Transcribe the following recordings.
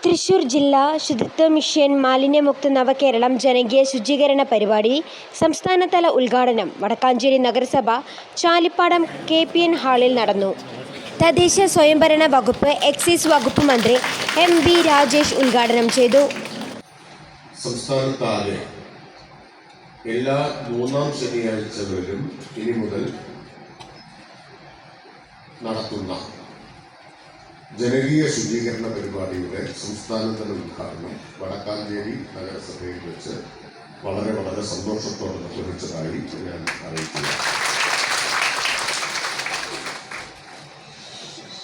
തൃശൂർ ജില്ലാ ശുചിത്വ മിഷൻ മാലിന്യമുക്ത നവകേരളം ജനകീയ ശുചീകരണ പരിപാടി സംസ്ഥാനതല ഉദ്ഘാടനം വടക്കാഞ്ചേരി നഗരസഭ ചാലിപ്പാടം KPN ഹാളിൽ നടന്നു. തദ്ദേശ സ്വയംഭരണ വകുപ്പ് എക്സൈസ് വകുപ്പ് മന്ത്രി MB രാജേഷ് ഉദ്ഘാടനം ചെയ്തു. സംസ്ഥാനത്താകെ എല്ലാ മൂന്നാം ശനിയാഴ്ചകളിലും ഇനി മുതൽ നടത്തുന്ന ജനകീയ ശുചീകരണ പരിപാടിയുടെ സംസ്ഥാനതല ഉദ്ഘാടനം വടക്കാഞ്ചേരി നഗരസഭയിൽ വെച്ച് വളരെ സന്തോഷത്തോടെ നിർവഹിച്ചതായി ഞാൻ അറിയിക്കുന്നു.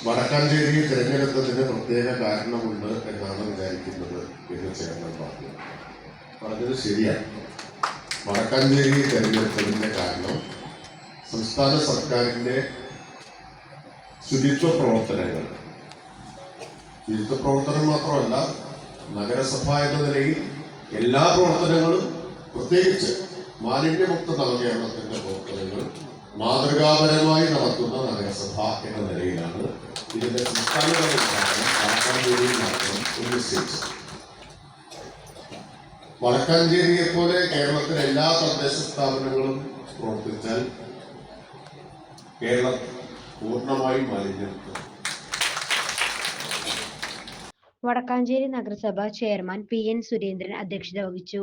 വടക്കാഞ്ചേരി തിരഞ്ഞെടുത്തതിന് പ്രത്യേക കാരണമുണ്ട് എന്നാണ് വിചാരിക്കുന്നത് എന്ന് ചെയർമാൻ പറഞ്ഞത് ശരിയാണ്. വടക്കാഞ്ചേരി തിരഞ്ഞെടുത്തതിന്റെ കാരണം സംസ്ഥാന സർക്കാരിന്റെ ശുചിത്വ പ്രവർത്തനം മാത്രമല്ല, നഗരസഭ എന്ന നിലയിൽ എല്ലാ പ്രവർത്തനങ്ങളും, പ്രത്യേകിച്ച് മാലിന്യമുക്ത നവകേരളത്തിന്റെ പ്രവർത്തനങ്ങൾ മാതൃകാപരമായി നടത്തുന്ന നഗരസഭ എന്ന നിലയിലാണ് ഇതിന്റെ സംസ്ഥാനതല ഉദ്ഘാടനം വടക്കാഞ്ചേരിയിൽ നടത്താൻ നിശ്ചയിച്ചത്. വടക്കാഞ്ചേരിയെ പോലെ കേരളത്തിലെ എല്ലാ തദ്ദേശ സ്ഥാപനങ്ങളും പ്രവർത്തിച്ചാൽ കേരളം പൂർണ്ണമായും മാലിന്യമുക്തം. വടക്കാഞ്ചേരി നഗരസഭ ചെയർമാൻ PN സുരേന്ദ്രൻ അധ്യക്ഷത വഹിച്ചു.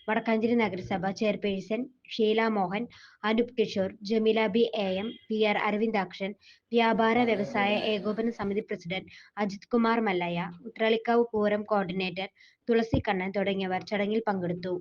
വടക്കാഞ്ചേരി നഗരസഭ chairperson Sheela Mohan, Anoop Kishore, Jameela B AM, PR Aravindakshan, വ്യാപാര വ്യവസായ ഏകോപന സമിതി പ്രസിഡന്റ് അജിത് കുമാർ മല്ലയ്യ, ഉത്രളിക്കാവ് പൂരം കോർഡിനേറ്റർ തുളസി കണ്ണൻ തുടങ്ങിയവർ ചടങ്ങിൽ പങ്കെടുത്തു.